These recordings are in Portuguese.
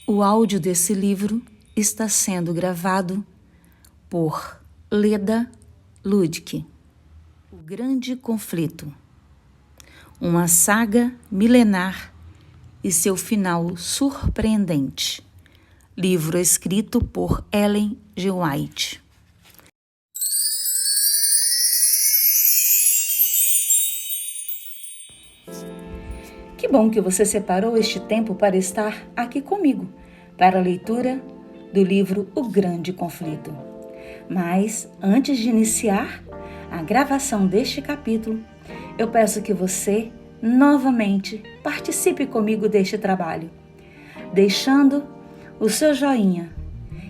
O áudio desse livro está sendo gravado por Leda Ludwig. O Grande Conflito. Uma saga milenar e seu final surpreendente. Livro escrito por Ellen G. White. Que bom que você separou este tempo para estar aqui comigo, para a leitura do livro O Grande Conflito. Mas, antes de iniciar a gravação deste capítulo, eu peço que você, novamente, participe comigo deste trabalho, deixando o seu joinha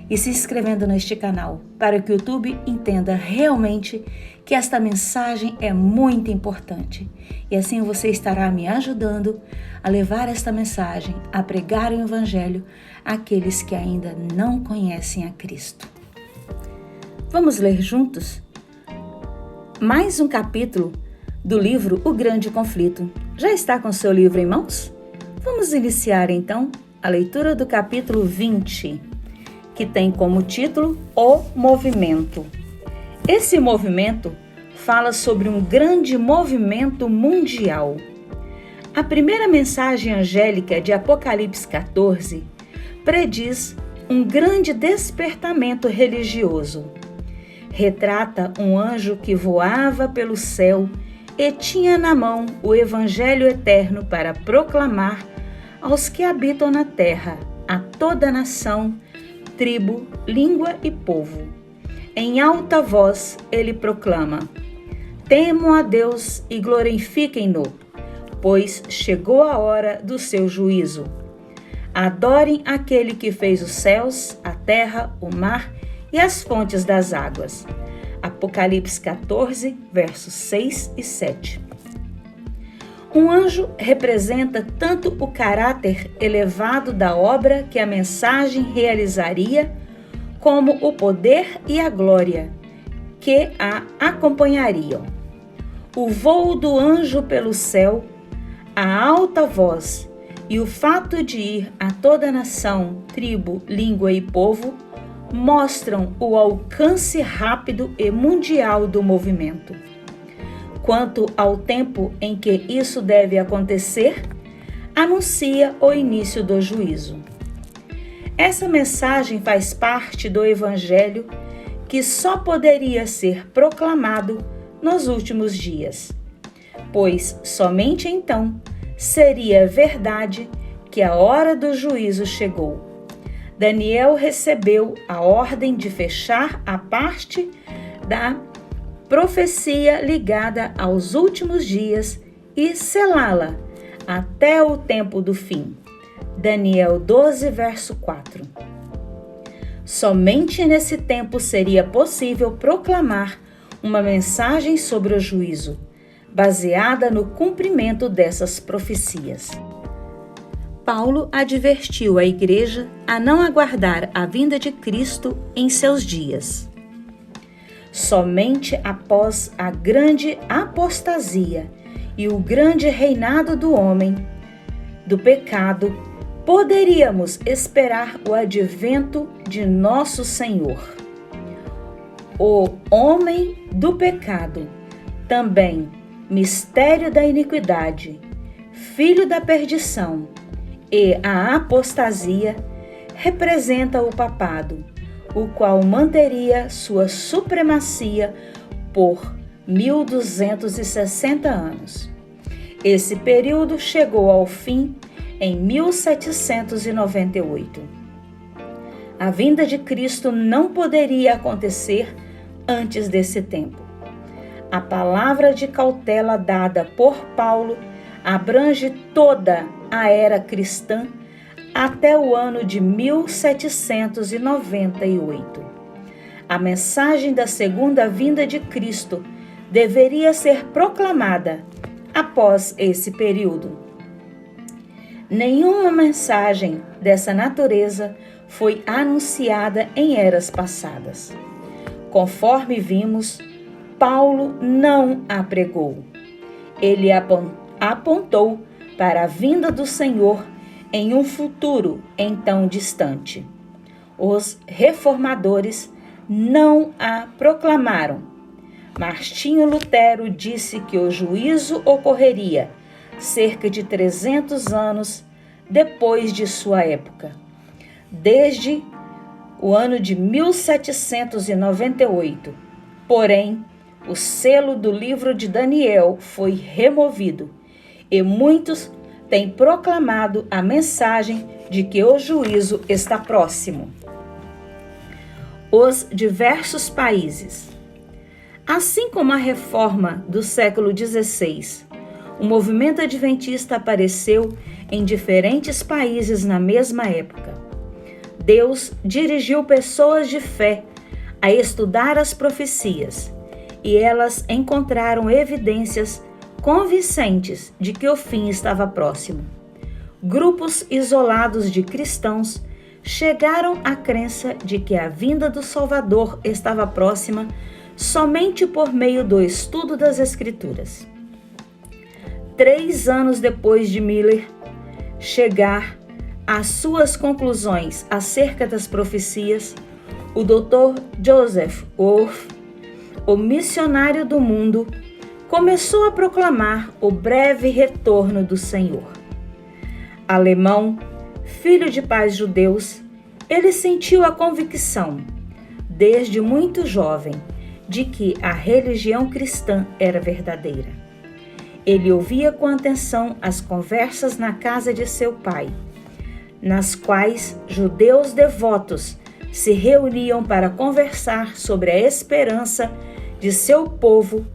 e se inscrevendo neste canal, para que o YouTube entenda realmente que esta mensagem é muito importante. E assim você estará me ajudando a levar esta mensagem, a pregar o Evangelho àqueles que ainda não conhecem a Cristo. Vamos ler juntos mais um capítulo do livro O Grande Conflito. Já está com seu livro em mãos? Vamos iniciar então a leitura do capítulo 20, que tem como título O Movimento. Esse movimento fala sobre um grande movimento mundial. A primeira mensagem angélica de Apocalipse 14 prediz um grande despertamento religioso. Retrata um anjo que voava pelo céu e tinha na mão o Evangelho eterno para proclamar aos que habitam na terra, a toda nação, tribo, língua e povo. Em alta voz ele proclama: temam a Deus e glorifiquem-no, pois chegou a hora do seu juízo. Adorem aquele que fez os céus, a terra, o mar e as fontes das águas. Apocalipse 14, versos 6 e 7. Um anjo representa tanto o caráter elevado da obra que a mensagem realizaria, como o poder e a glória que a acompanhariam. O voo do anjo pelo céu, a alta voz e o fato de ir a toda nação, tribo, língua e povo mostram o alcance rápido e mundial do movimento. Quanto ao tempo em que isso deve acontecer, anuncia o início do juízo. Essa mensagem faz parte do Evangelho que só poderia ser proclamado nos últimos dias, pois somente então seria verdade que a hora do juízo chegou. Daniel recebeu a ordem de fechar a parte da profecia ligada aos últimos dias e selá-la até o tempo do fim. Daniel 12, verso 4. Somente nesse tempo seria possível proclamar uma mensagem sobre o juízo, baseada no cumprimento dessas profecias. Paulo advertiu a igreja a não aguardar a vinda de Cristo em seus dias. Somente após a grande apostasia e o grande reinado do homem, do pecado, poderíamos esperar o advento de nosso Senhor. O homem do pecado, também mistério da iniquidade, filho da perdição, e a apostasia representa o papado, o qual manteria sua supremacia por 1260 anos. Esse período chegou ao fim em 1798. A vinda de Cristo não poderia acontecer antes desse tempo. A palavra de cautela dada por Paulo abrange toda a era cristã até o ano de 1798. A mensagem da segunda vinda de Cristo deveria ser proclamada após esse período. Nenhuma mensagem dessa natureza foi anunciada em eras passadas. Conforme vimos, Paulo não a pregou. Ele apontou para a vinda do Senhor em um futuro então distante. Os reformadores não a proclamaram. Martinho Lutero disse que o juízo ocorreria cerca de 300 anos depois de sua época. Desde o ano de 1798, porém, o selo do livro de Daniel foi removido e muitos têm proclamado a mensagem de que o juízo está próximo. Os diversos países. Assim como a reforma do século XVI, o movimento adventista apareceu em diferentes países na mesma época. Deus dirigiu pessoas de fé a estudar as profecias e elas encontraram evidências convincentes de que o fim estava próximo. Grupos isolados de cristãos chegaram à crença de que a vinda do Salvador estava próxima somente por meio do estudo das Escrituras. 3 anos depois de Miller chegar às suas conclusões acerca das profecias, o Dr. Joseph Wolff, o missionário do mundo, começou a proclamar o breve retorno do Senhor. Alemão, filho de pais judeus, ele sentiu a convicção, desde muito jovem, de que a religião cristã era verdadeira. Ele ouvia com atenção as conversas na casa de seu pai, nas quais judeus devotos se reuniam para conversar sobre a esperança de seu povo,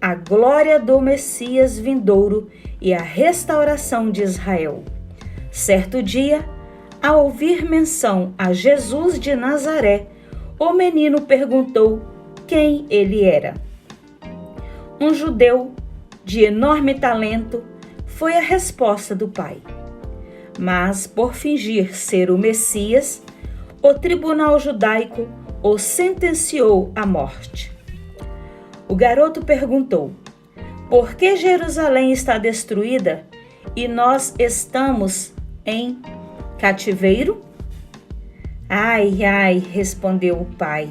a glória do Messias vindouro e a restauração de Israel. Certo dia, ao ouvir menção a Jesus de Nazaré, o menino perguntou quem ele era. Um judeu de enorme talento foi a resposta do pai. Mas, por fingir ser o Messias, o tribunal judaico o sentenciou à morte. O garoto perguntou: por que Jerusalém está destruída e nós estamos em cativeiro? Ai, ai, respondeu o pai,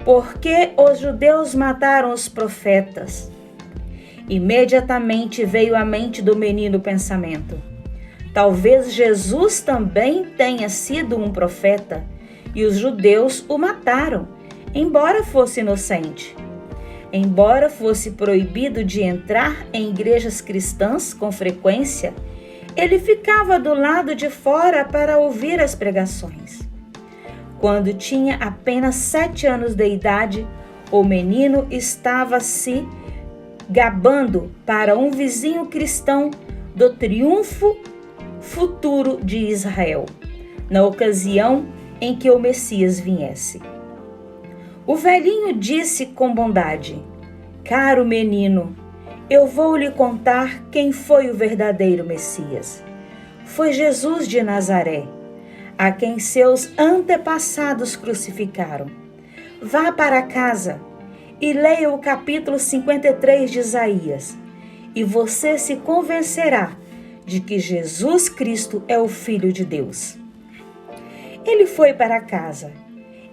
porque os judeus mataram os profetas. Imediatamente veio à mente do menino o pensamento: talvez Jesus também tenha sido um profeta e os judeus o mataram, embora fosse inocente. Embora fosse proibido de entrar em igrejas cristãs com frequência, ele ficava do lado de fora para ouvir as pregações. Quando tinha apenas 7 anos de idade, o menino estava se gabando para um vizinho cristão do triunfo futuro de Israel, na ocasião em que o Messias viesse. O velhinho disse com bondade: caro menino, eu vou lhe contar quem foi o verdadeiro Messias. Foi Jesus de Nazaré, a quem seus antepassados crucificaram. Vá para casa e leia o capítulo 53 de Isaías, e você se convencerá de que Jesus Cristo é o Filho de Deus. Ele foi para casa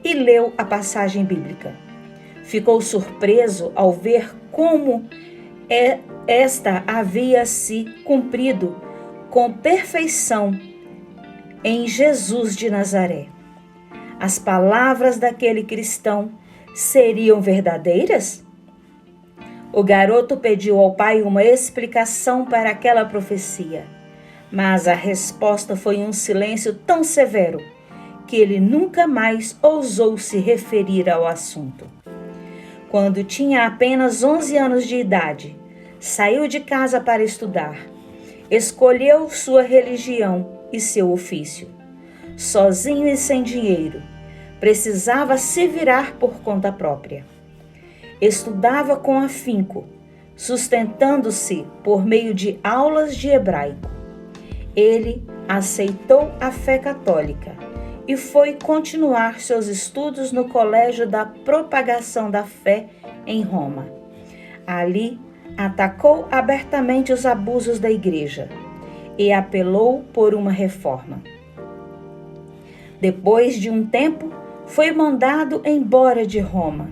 e leu a passagem bíblica. Ficou surpreso ao ver como esta havia se cumprido com perfeição em Jesus de Nazaré. As palavras daquele cristão seriam verdadeiras? O garoto pediu ao pai uma explicação para aquela profecia, mas a resposta foi um silêncio tão severo que ele nunca mais ousou se referir ao assunto. Quando tinha apenas 11 anos de idade, saiu de casa para estudar. Escolheu sua religião e seu ofício. Sozinho e sem dinheiro, precisava se virar por conta própria. Estudava com afinco, sustentando-se por meio de aulas de hebraico. Ele aceitou a fé católica e foi continuar seus estudos no Colégio da Propagação da Fé em Roma. Ali, atacou abertamente os abusos da igreja. e apelou por uma reforma. Depois de um tempo, foi mandado embora de Roma.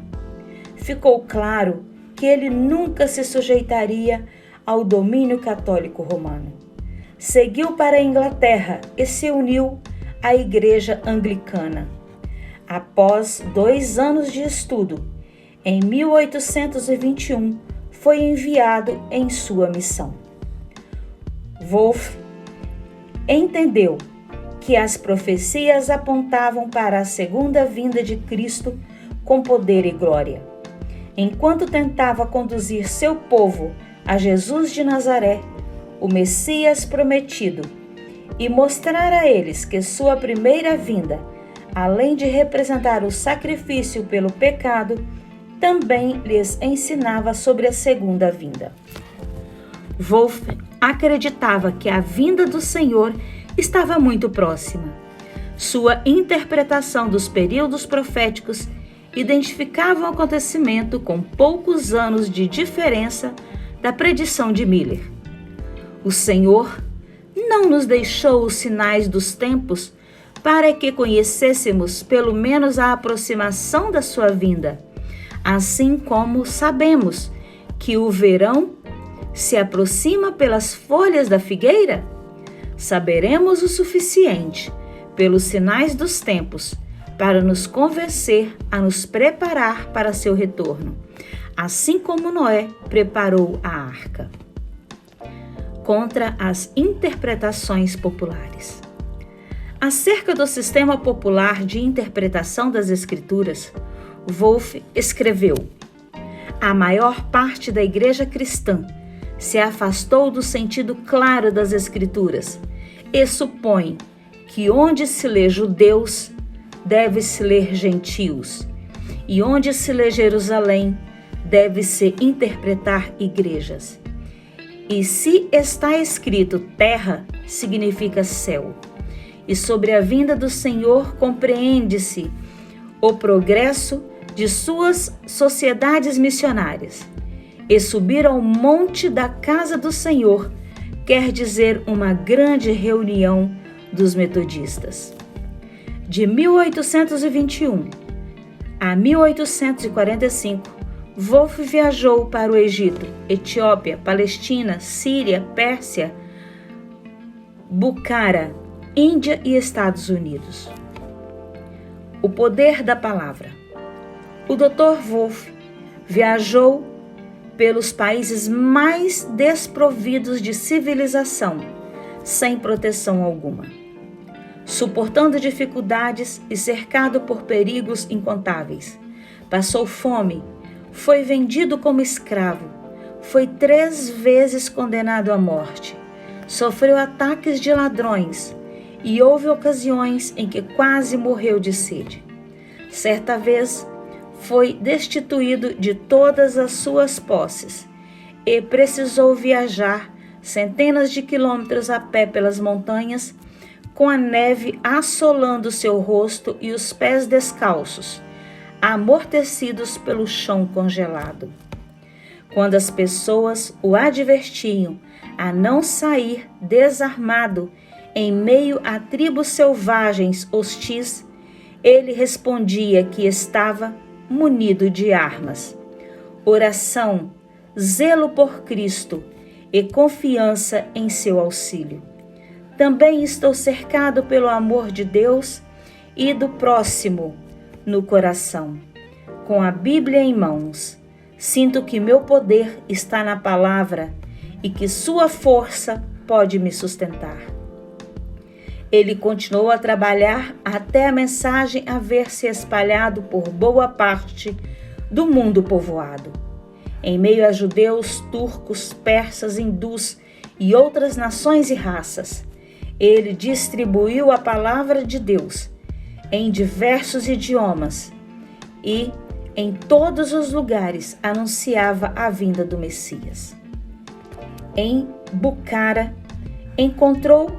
Ficou claro que ele nunca se sujeitaria ao domínio católico romano. Seguiu para a Inglaterra e se uniu à Igreja Anglicana. Após 2 anos de estudo, em 1821, foi enviado em sua missão. Wolff entendeu que as profecias apontavam para a segunda vinda de Cristo com poder e glória. Enquanto tentava conduzir seu povo a Jesus de Nazaré, o Messias prometido, e mostrar a eles que sua primeira vinda, além de representar o sacrifício pelo pecado, também lhes ensinava sobre a segunda vinda. Wolff acreditava que a vinda do Senhor estava muito próxima. Sua interpretação dos períodos proféticos identificava o acontecimento com poucos anos de diferença da predição de Miller. O Senhor não nos deixou os sinais dos tempos para que conhecêssemos pelo menos a aproximação da sua vinda, assim como sabemos que o verão se aproxima pelas folhas da figueira. Saberemos o suficiente pelos sinais dos tempos para nos convencer a nos preparar para seu retorno, assim como Noé preparou a arca. Contra as interpretações populares. Acerca do sistema popular de interpretação das Escrituras, Wolff escreveu: a maior parte da igreja cristã se afastou do sentido claro das Escrituras e supõe que onde se lê judeus, deve-se ler gentios, e onde se lê Jerusalém, deve-se interpretar igrejas. E se está escrito terra, significa céu. E sobre a vinda do Senhor compreende-se o progresso de suas sociedades missionárias. E subir ao monte da casa do Senhor quer dizer uma grande reunião dos metodistas. De 1821 a 1845, Wolff viajou para o Egito, Etiópia, Palestina, Síria, Pérsia, Bukhara, Índia e Estados Unidos. O poder da palavra. O Dr. Wolff viajou pelos países mais desprovidos de civilização, sem proteção alguma. Suportando dificuldades e cercado por perigos incontáveis. Passou fome, foi vendido como escravo, foi 3 vezes condenado à morte, sofreu ataques de ladrões e houve ocasiões em que quase morreu de sede. Certa vez, foi destituído de todas as suas posses e precisou viajar centenas de quilômetros a pé pelas montanhas, com a neve assolando seu rosto e os pés descalços, amortecidos pelo chão congelado. Quando as pessoas o advertiam a não sair desarmado em meio a tribos selvagens hostis, ele respondia que estava munido de armas, oração, zelo por Cristo e confiança em seu auxílio. Também estou cercado pelo amor de Deus e do próximo no coração. Com a Bíblia em mãos, sinto que meu poder está na palavra e que sua força pode me sustentar. Ele continuou a trabalhar até a mensagem haver se espalhado por boa parte do mundo povoado. Em meio a judeus, turcos, persas, hindus e outras nações e raças, ele distribuiu a palavra de Deus em diversos idiomas e, em todos os lugares, anunciava a vinda do Messias. Em Bukhara, encontrou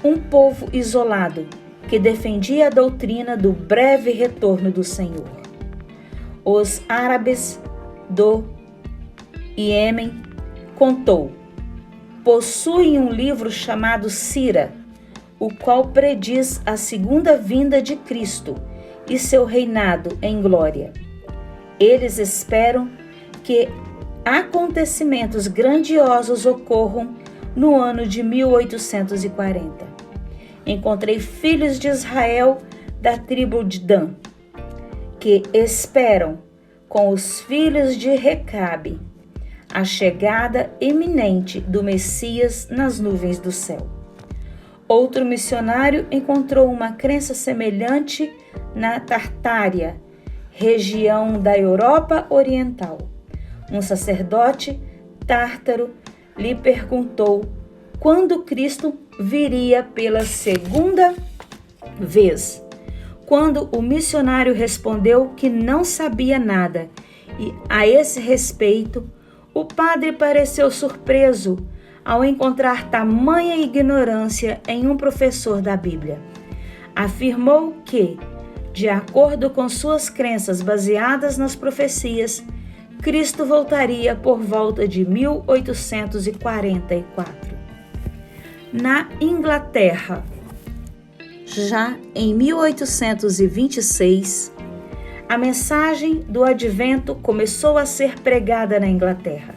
um povo isolado que defendia a doutrina do breve retorno do Senhor. Os árabes do Iêmen, contou, possuem um livro chamado Sira, o qual prediz a segunda vinda de Cristo e seu reinado em glória. Eles esperam que acontecimentos grandiosos ocorram no ano de 1840. Encontrei filhos de Israel da tribo de Dan, que esperam com os filhos de Recabe a chegada iminente do Messias nas nuvens do céu. Outro missionário encontrou uma crença semelhante na Tartária, região da Europa Oriental. Um sacerdote tártaro lhe perguntou quando Cristo viria pela segunda vez. Quando o missionário respondeu que não sabia nada, e a esse respeito, o padre pareceu surpreso ao encontrar tamanha ignorância em um professor da Bíblia. Afirmou que, de acordo com suas crenças baseadas nas profecias, Cristo voltaria por volta de 1844. Na Inglaterra, já em 1826, a mensagem do Advento começou a ser pregada na Inglaterra.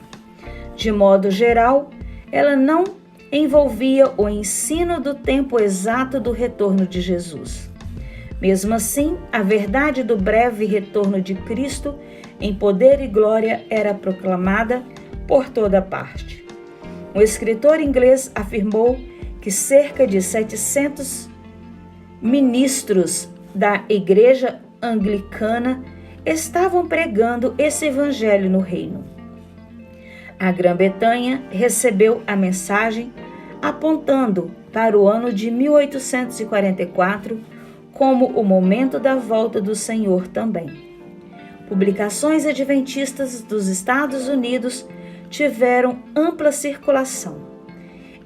De modo geral, ela não envolvia o ensino do tempo exato do retorno de Jesus. Mesmo assim, a verdade do breve retorno de Cristo em poder e glória era proclamada por toda parte. Um escritor inglês afirmou que cerca de 700 ministros da Igreja Anglicana estavam pregando esse evangelho no reino. A Grã-Bretanha recebeu a mensagem apontando para o ano de 1844 como o momento da volta do Senhor também. Publicações adventistas dos Estados Unidos tiveram ampla circulação.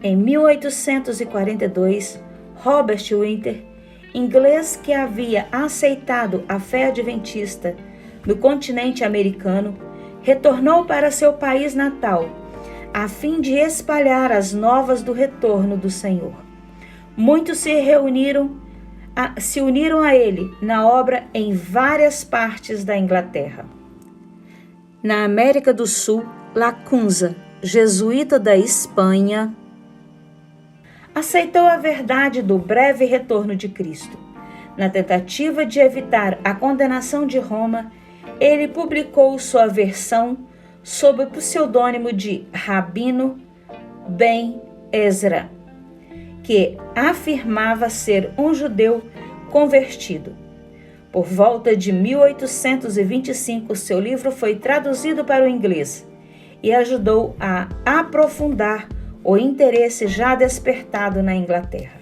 Em 1842, Robert Winter, inglês que havia aceitado a fé adventista no continente americano, retornou para seu país natal, a fim de espalhar as novas do retorno do Senhor. Muitos se uniram a ele na obra em várias partes da Inglaterra. Na América do Sul, Lacunza, jesuíta da Espanha, aceitou a verdade do breve retorno de Cristo. Na tentativa de evitar a condenação de Roma, ele publicou sua versão sob o pseudônimo de Rabino Ben Ezra, que afirmava ser um judeu convertido. Por volta de 1825, seu livro foi traduzido para o inglês e ajudou a aprofundar o interesse já despertado na Inglaterra.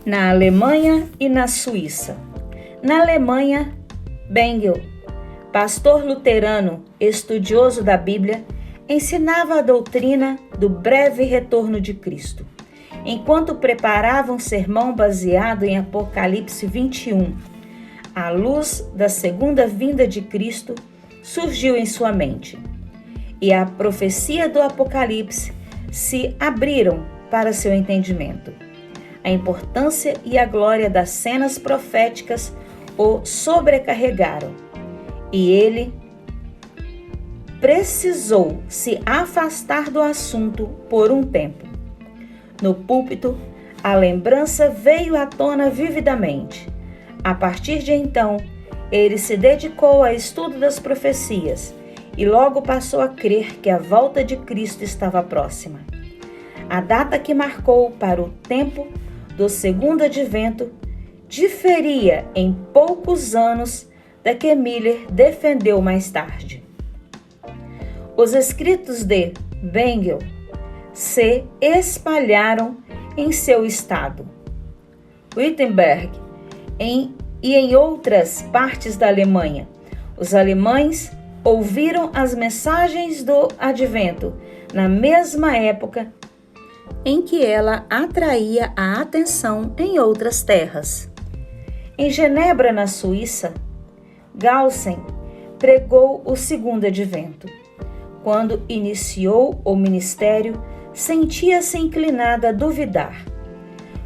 Na Alemanha e na Suíça. Na Alemanha, Bengel, pastor luterano, estudioso da Bíblia, ensinava a doutrina do breve retorno de Cristo. Enquanto preparava um sermão baseado em Apocalipse 21, a luz da segunda vinda de Cristo surgiu em sua mente, e a profecia do Apocalipse se abriram para seu entendimento. A importância e a glória das cenas proféticas o sobrecarregaram, e ele precisou se afastar do assunto por um tempo. No púlpito, a lembrança veio à tona vividamente. A partir de então, ele se dedicou ao estudo das profecias e logo passou a crer que a volta de Cristo estava próxima. A data que marcou para o tempo do segundo advento diferia em poucos anos da que Miller defendeu mais tarde. Os escritos de Bengel se espalharam em seu estado, Wittenberg e em outras partes da Alemanha. Os alemães ouviram as mensagens do Advento na mesma época em que ela atraía a atenção em outras terras. Em Genebra, na Suíça, Galsen pregou o segundo advento. Quando iniciou o ministério, sentia-se inclinada a duvidar.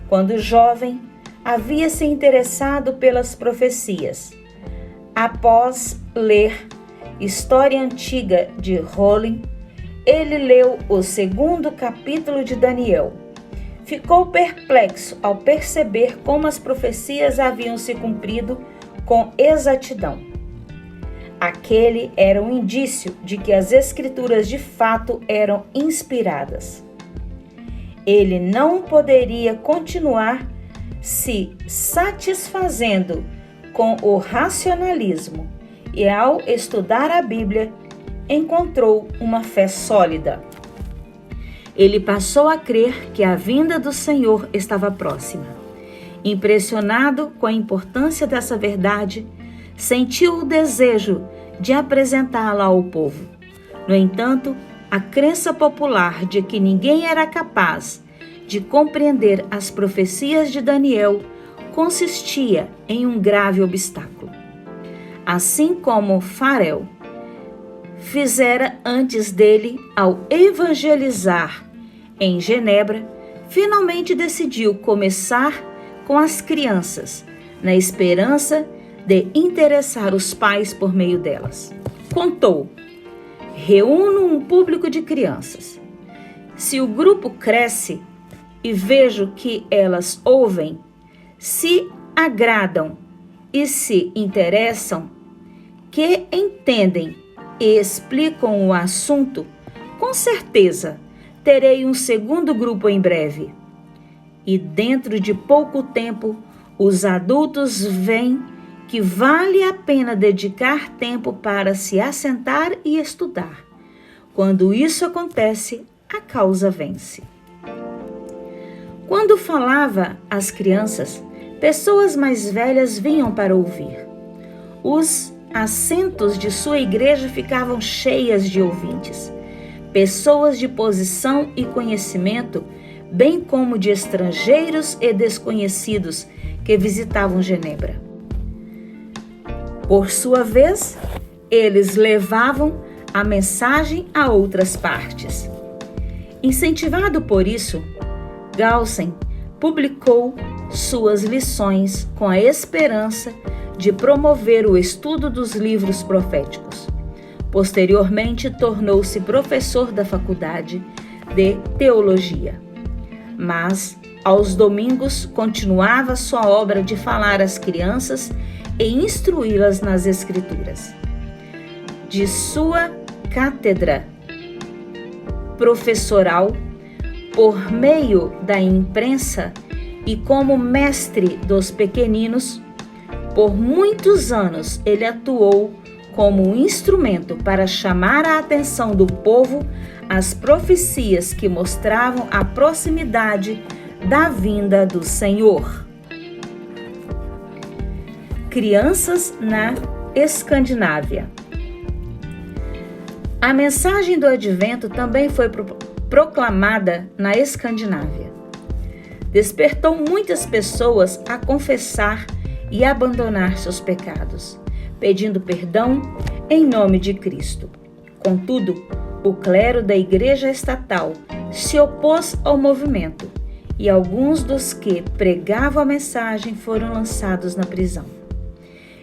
Quando jovem, havia se interessado pelas profecias. Após ler História Antiga de Rowling, ele leu o 2º capítulo de Daniel. Ficou perplexo ao perceber como as profecias haviam se cumprido com exatidão. Aquele era um indício de que as Escrituras de fato eram inspiradas. Ele não poderia continuar se satisfazendo com o racionalismo e, ao estudar a Bíblia, encontrou uma fé sólida. Ele passou a crer que a vinda do Senhor estava próxima. Impressionado com a importância dessa verdade, sentiu o desejo de apresentá-la ao povo. No entanto, a crença popular de que ninguém era capaz de compreender as profecias de Daniel consistia em um grave obstáculo. Assim como Farel fizera antes dele ao evangelizar em Genebra, finalmente decidiu começar com as crianças, na esperança de interessar os pais por meio delas. Contou: reúno um público de crianças. Se o grupo cresce e vejo que elas ouvem, se agradam e se interessam, que entendem e explicam o assunto, com certeza terei um segundo grupo em breve. E dentro de pouco tempo, os adultos veem que vale a pena dedicar tempo para se assentar e estudar. Quando isso acontece, a causa vence. Quando falava às crianças, pessoas mais velhas vinham para ouvir. Os assentos de sua igreja ficavam cheias de ouvintes, pessoas de posição e conhecimento, bem como de estrangeiros e desconhecidos que visitavam Genebra. Por sua vez, eles levavam a mensagem a outras partes. Incentivado por isso, Galsen publicou suas lições com a esperança de promover o estudo dos livros proféticos. Posteriormente, tornou-se professor da Faculdade de Teologia. Mas, aos domingos, continuava sua obra de falar às crianças e instruí-las nas Escrituras. De sua cátedra professoral, por meio da imprensa e como mestre dos pequeninos, por muitos anos ele atuou como um instrumento para chamar a atenção do povo às profecias que mostravam a proximidade da vinda do Senhor. Crianças na Escandinávia. A mensagem do Advento também foi proclamada na Escandinávia. Despertou muitas pessoas a confessar e abandonar seus pecados, pedindo perdão em nome de Cristo. Contudo, o clero da Igreja Estatal se opôs ao movimento e alguns dos que pregavam a mensagem foram lançados na prisão.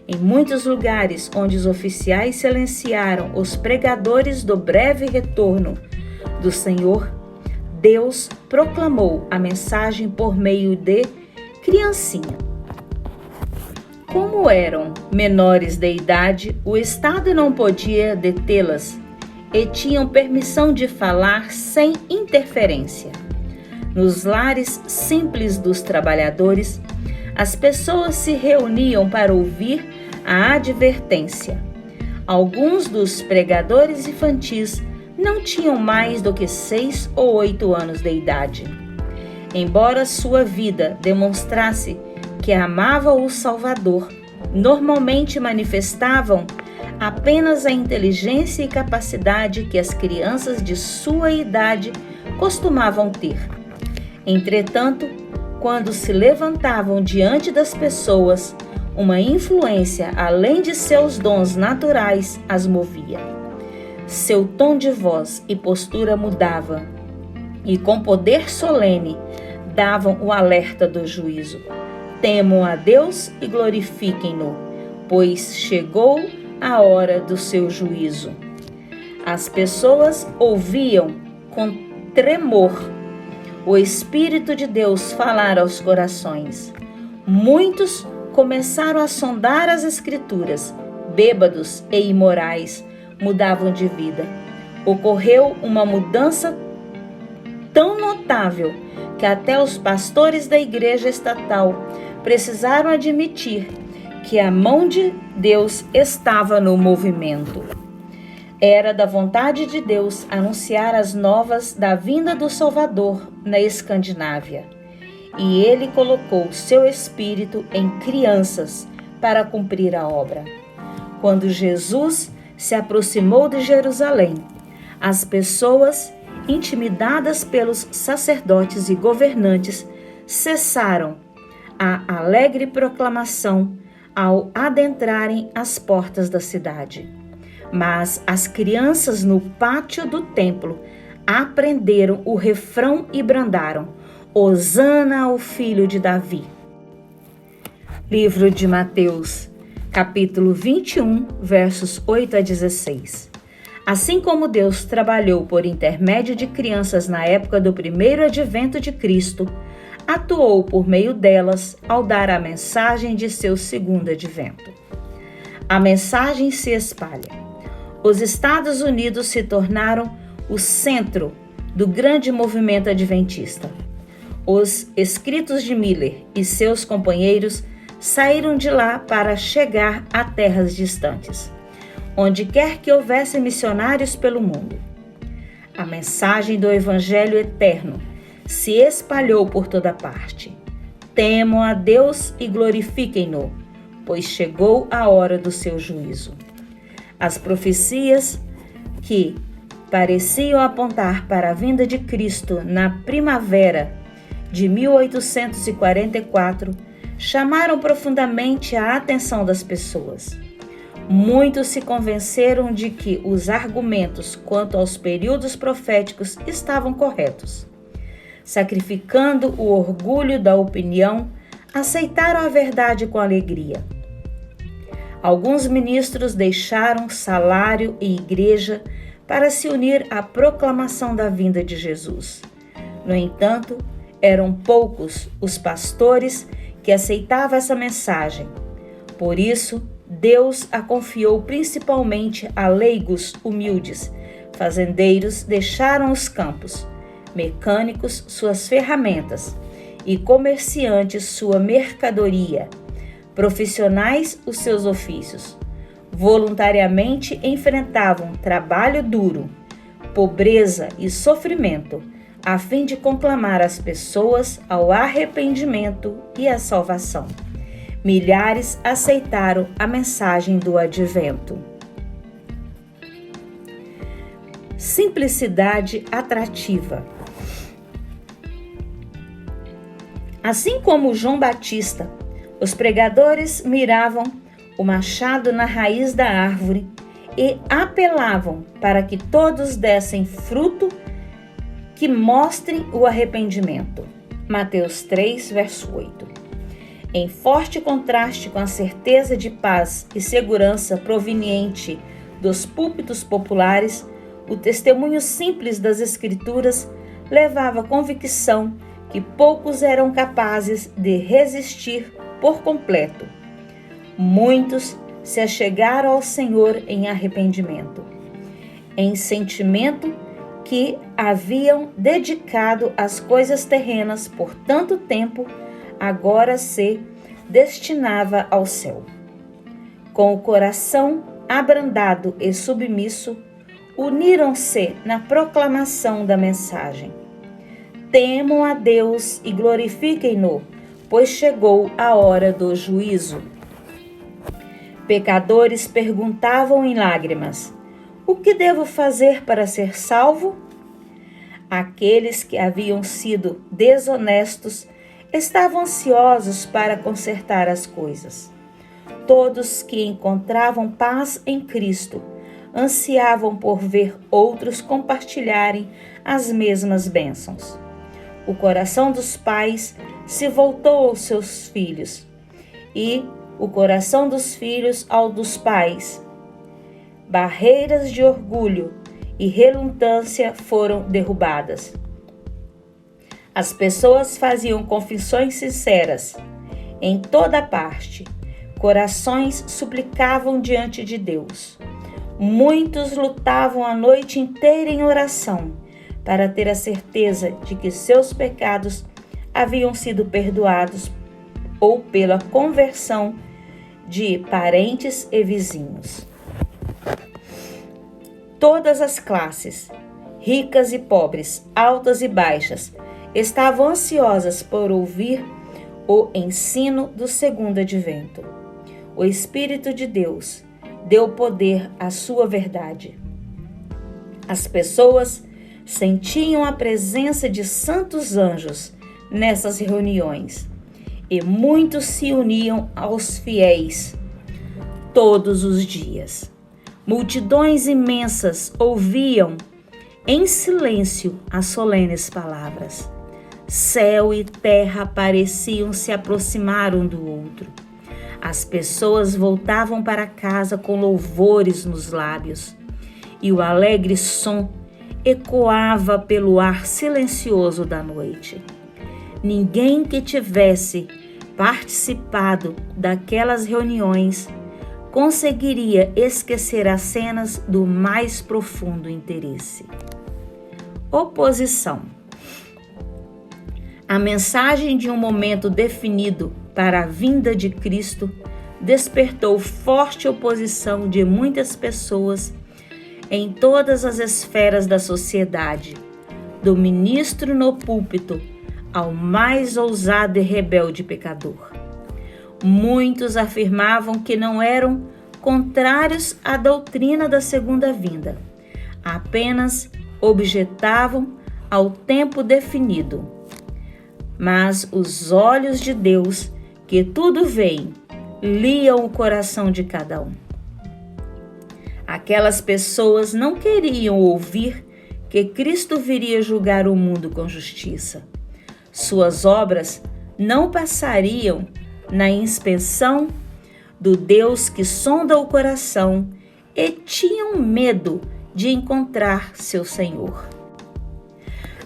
Em muitos lugares onde os oficiais silenciaram os pregadores do breve retorno do Senhor, Deus proclamou a mensagem por meio de criancinha. Como eram menores de idade, o Estado não podia detê-las e tinham permissão de falar sem interferência. Nos lares simples dos trabalhadores, as pessoas se reuniam para ouvir a advertência. Alguns dos pregadores infantis não tinham mais do que 6 ou 8 anos de idade. Embora sua vida demonstrasse que amava o Salvador, normalmente manifestavam apenas a inteligência e capacidade que as crianças de sua idade costumavam ter. Entretanto, quando se levantavam diante das pessoas, uma influência além de seus dons naturais as movia. Seu tom de voz e postura mudava. e com poder solene davam o alerta do juízo. Temam a Deus e glorifiquem-no, pois chegou a hora do seu juízo. As pessoas ouviam com tremor o Espírito de Deus falar aos corações. Muitos começaram a sondar as Escrituras. Bêbados e imorais mudavam de vida. Ocorreu uma mudança tão notável que até os pastores da igreja estatal precisaram admitir que a mão de Deus estava no movimento. Era da vontade de Deus anunciar as novas da vinda do Salvador na Escandinávia. E ele colocou seu espírito em crianças para cumprir a obra. Quando Jesus se aproximou de Jerusalém, as pessoas, intimidadas pelos sacerdotes e governantes, cessaram a alegre proclamação ao adentrarem as portas da cidade. Mas as crianças no pátio do templo aprenderam o refrão e brandaram: Hosana ao filho de Davi. Livro de Mateus, capítulo 21, versos 8 a 16. Assim como Deus trabalhou por intermédio de crianças na época do primeiro advento de Cristo, atuou por meio delas ao dar a mensagem de seu segundo advento. A mensagem se espalha. Os Estados Unidos se tornaram o centro do grande movimento adventista. Os escritos de Miller e seus companheiros saíram de lá para chegar a terras distantes, onde quer que houvesse missionários pelo mundo. A mensagem do Evangelho eterno se espalhou por toda parte. Temam a Deus e glorifiquem-no, pois chegou a hora do seu juízo. As profecias que pareciam apontar para a vinda de Cristo na primavera de 1844 chamaram profundamente a atenção das pessoas. Muitos se convenceram de que os argumentos quanto aos períodos proféticos estavam corretos. Sacrificando o orgulho da opinião, aceitaram a verdade com alegria. Alguns ministros deixaram salário e igreja para se unir à proclamação da vinda de Jesus. No entanto, eram poucos os pastores que aceitavam essa mensagem. Por isso, Deus a confiou principalmente a leigos humildes. Fazendeiros deixaram os campos, mecânicos suas ferramentas e comerciantes sua mercadoria, profissionais os seus ofícios. Voluntariamente enfrentavam trabalho duro, pobreza e sofrimento, a fim de conclamar as pessoas ao arrependimento e à salvação. Milhares aceitaram a mensagem do advento. Simplicidade atrativa. Assim como João Batista, os pregadores miravam o machado na raiz da árvore e apelavam para que todos dessem fruto que mostre o arrependimento. Mateus 3, verso 8. Em forte contraste com a certeza de paz e segurança proveniente dos púlpitos populares, o testemunho simples das Escrituras levava a convicção que poucos eram capazes de resistir por completo. Muitos se achegaram ao Senhor em arrependimento, em sentimento que haviam dedicado às coisas terrenas por tanto tempo, agora se destinava ao céu. Com o coração abrandado e submisso, uniram-se na proclamação da mensagem. Temam a Deus e glorifiquem-no, pois chegou a hora do juízo. Pecadores perguntavam em lágrimas: o que devo fazer para ser salvo? Aqueles que haviam sido desonestos estavam ansiosos para consertar as coisas. Todos que encontravam paz em Cristo ansiavam por ver outros compartilharem as mesmas bênçãos. O coração dos pais se voltou aos seus filhos e o coração dos filhos ao dos pais. Barreiras de orgulho e relutância foram derrubadas. As pessoas faziam confissões sinceras em toda parte. Corações suplicavam diante de Deus. Muitos lutavam a noite inteira em oração para ter a certeza de que seus pecados haviam sido perdoados ou pela conversão de parentes e vizinhos. Todas as classes, ricas e pobres, altas e baixas, estavam ansiosas por ouvir o ensino do segundo advento. O Espírito de Deus deu poder à sua verdade. As pessoas sentiam a presença de santos anjos nessas reuniões e muitos se uniam aos fiéis todos os dias. Multidões imensas ouviam em silêncio as solenes palavras. Céu e terra pareciam se aproximar um do outro. As pessoas voltavam para casa com louvores nos lábios, e o alegre som ecoava pelo ar silencioso da noite. Ninguém que tivesse participado daquelas reuniões conseguiria esquecer as cenas do mais profundo interesse. Oposição. A mensagem de um momento definido para a vinda de Cristo despertou forte oposição de muitas pessoas em todas as esferas da sociedade, do ministro no púlpito ao mais ousado e rebelde pecador. Muitos afirmavam que não eram contrários à doutrina da segunda vinda, apenas objetavam ao tempo definido. Mas os olhos de Deus, que tudo veem, liam o coração de cada um. Aquelas pessoas não queriam ouvir que Cristo viria julgar o mundo com justiça. Suas obras não passariam na inspeção do Deus que sonda o coração e tinham medo de encontrar seu Senhor.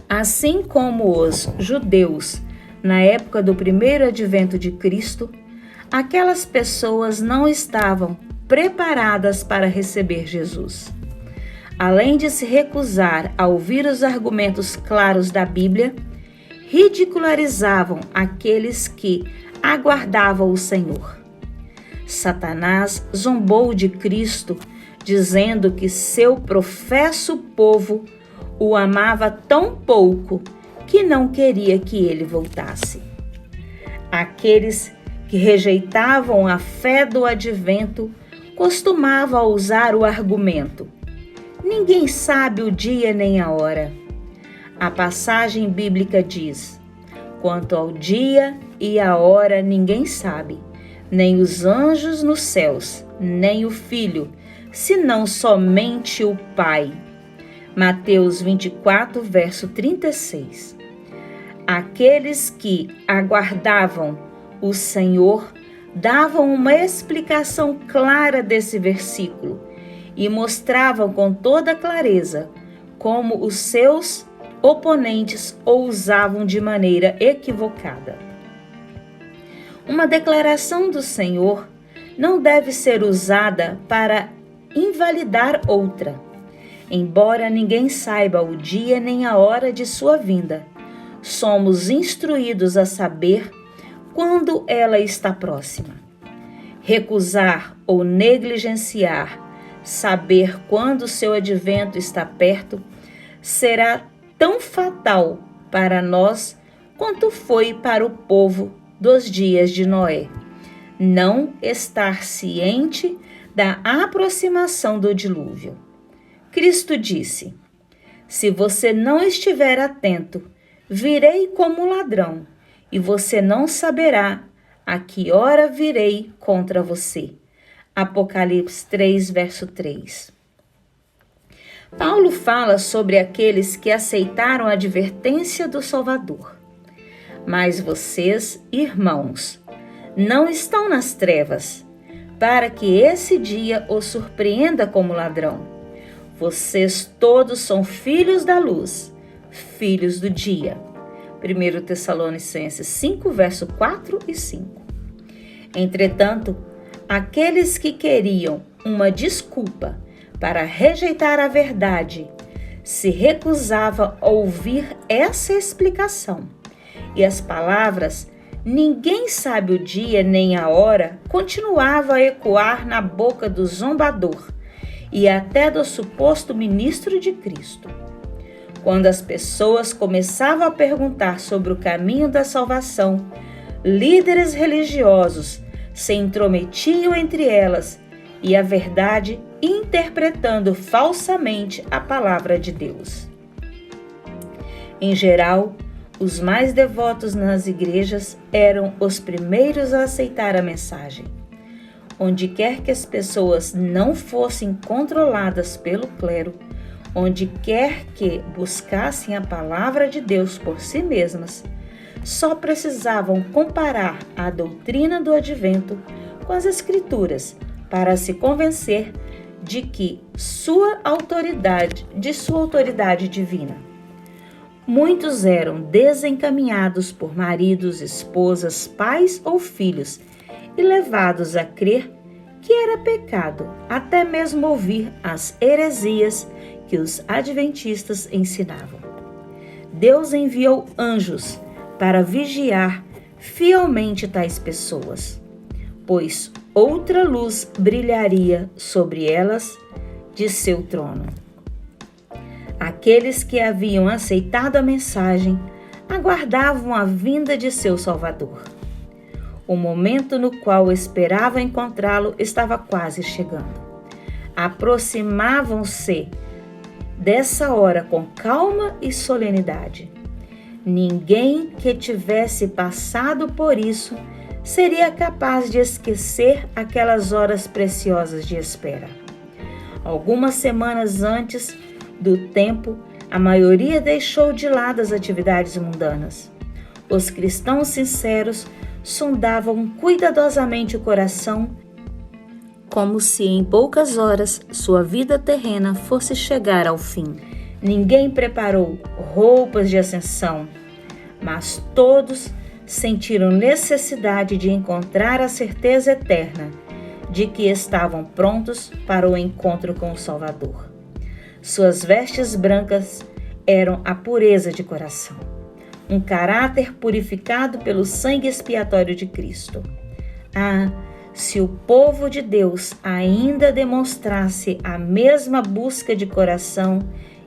Assim como os judeus, na época do primeiro advento de Cristo, aquelas pessoas não estavam preparadas para receber Jesus. Além de se recusar a ouvir os argumentos claros da Bíblia, ridicularizavam aqueles que aguardavam o Senhor. Satanás zombou de Cristo, dizendo que seu professo povo o amava tão pouco que não queria que ele voltasse. Aqueles que rejeitavam a fé do advento costumavam usar o argumento: ninguém sabe o dia nem a hora. A passagem bíblica diz: quanto ao dia e a hora ninguém sabe, nem os anjos nos céus, nem o Filho, senão somente o Pai. Mateus 24, verso 36. Aqueles que aguardavam o Senhor davam uma explicação clara desse versículo e mostravam com toda clareza como os seus oponentes o usavam de maneira equivocada. Uma declaração do Senhor não deve ser usada para invalidar outra. Embora ninguém saiba o dia nem a hora de sua vinda, somos instruídos a saber quando ela está próxima. Recusar ou negligenciar saber quando seu advento está perto será tão fatal para nós quanto foi para o povo dos dias de Noé. Não estar ciente da aproximação do dilúvio. Cristo disse: se você não estiver atento, virei como ladrão, e você não saberá a que hora virei contra você. Apocalipse 3, verso 3. Paulo fala sobre aqueles que aceitaram a advertência do Salvador. Mas vocês, irmãos, não estão nas trevas, para que esse dia os surpreenda como ladrão. Vocês todos são filhos da luz, filhos do dia. 1 Tessalonicenses 5, verso 4 e 5. Entretanto, aqueles que queriam uma desculpa para rejeitar a verdade se recusavam a ouvir essa explicação. E as palavras "ninguém sabe o dia nem a hora" continuava a ecoar na boca do zombador e até do suposto ministro de Cristo. Quando as pessoas começavam a perguntar sobre o caminho da salvação, líderes religiosos se intrometiam entre elas e a verdade, interpretando falsamente a palavra de Deus. Em geral, os mais devotos nas igrejas eram os primeiros a aceitar a mensagem. Onde quer que as pessoas não fossem controladas pelo clero, onde quer que buscassem a palavra de Deus por si mesmas, só precisavam comparar a doutrina do advento com as escrituras para se convencer de sua autoridade divina. Muitos eram desencaminhados por maridos, esposas, pais ou filhos e levados a crer que era pecado até mesmo ouvir as heresias que os adventistas ensinavam. Deus enviou anjos para vigiar fielmente tais pessoas, pois outra luz brilharia sobre elas de seu trono. Aqueles que haviam aceitado a mensagem aguardavam a vinda de seu Salvador. O momento no qual esperavam encontrá-lo estava quase chegando. Aproximavam-se dessa hora com calma e solenidade. Ninguém que tivesse passado por isso seria capaz de esquecer aquelas horas preciosas de espera. Algumas semanas antes do tempo, a maioria deixou de lado as atividades mundanas. Os cristãos sinceros sondavam cuidadosamente o coração, como se em poucas horas sua vida terrena fosse chegar ao fim. Ninguém preparou roupas de ascensão, mas todos sentiram necessidade de encontrar a certeza eterna de que estavam prontos para o encontro com o Salvador. Suas vestes brancas eram a pureza de coração, um caráter purificado pelo sangue expiatório de Cristo. Ah, se o povo de Deus ainda demonstrasse a mesma busca de coração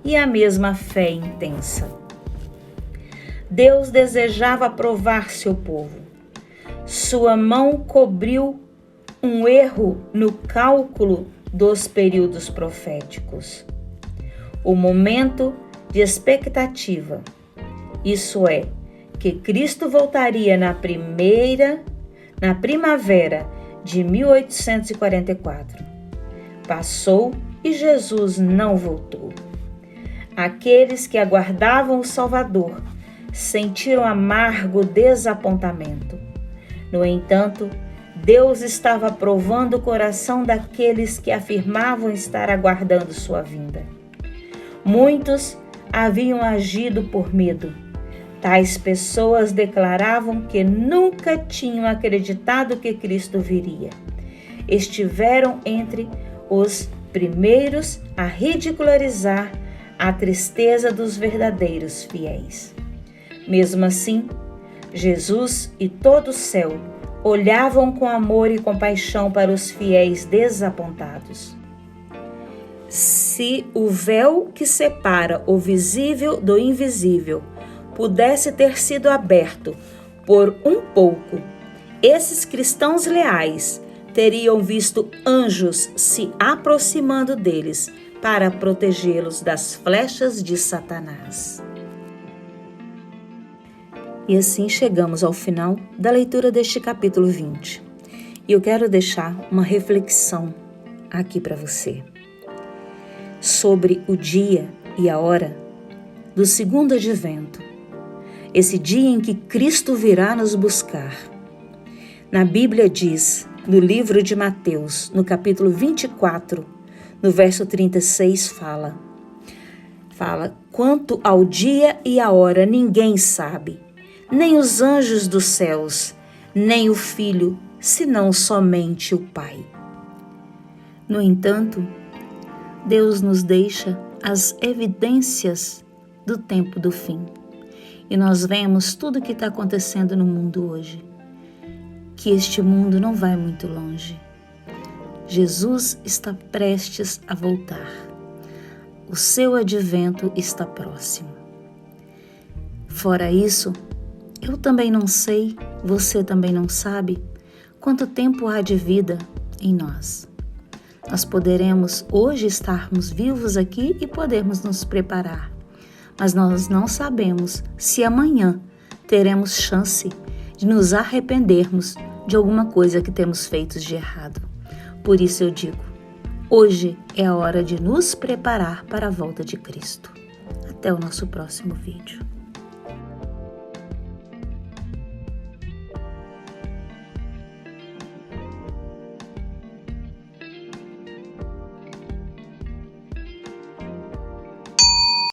e a mesma fé intensa. Deus desejava provar seu povo. Sua mão cobriu um erro no cálculo dos períodos proféticos. O momento de expectativa, isso é, que Cristo voltaria na primavera de 1844. Passou e Jesus não voltou. Aqueles que aguardavam o Salvador sentiram amargo desapontamento. No entanto, Deus estava provando o coração daqueles que afirmavam estar aguardando sua vinda. Muitos haviam agido por medo. Tais pessoas declaravam que nunca tinham acreditado que Cristo viria. Estiveram entre os primeiros a ridicularizar a tristeza dos verdadeiros fiéis. Mesmo assim, Jesus e todo o céu olhavam com amor e compaixão para os fiéis desapontados. Se o véu que separa o visível do invisível pudesse ter sido aberto por um pouco, esses cristãos leais teriam visto anjos se aproximando deles para protegê-los das flechas de Satanás. E assim chegamos ao final da leitura deste capítulo 20. E eu quero deixar uma reflexão aqui para você. sobre o dia e a hora do segundo advento, esse dia em que Cristo virá nos buscar. Na Bíblia diz, no livro de Mateus, no capítulo 24, no verso 36, fala, quanto ao dia e a hora ninguém sabe, nem os anjos dos céus, nem o Filho, senão somente o Pai. No entanto, Deus nos deixa as evidências do tempo do fim. E nós vemos tudo o que está acontecendo no mundo hoje, que este mundo não vai muito longe. Jesus está prestes a voltar. O seu advento está próximo. Fora isso, eu também não sei, você também não sabe, quanto tempo há de vida em nós. Nós poderemos hoje estarmos vivos aqui e podermos nos preparar, mas nós não sabemos se amanhã teremos chance de nos arrependermos de alguma coisa que temos feito de errado. Por isso eu digo, hoje é a hora de nos preparar para a volta de Cristo. Até o nosso próximo vídeo.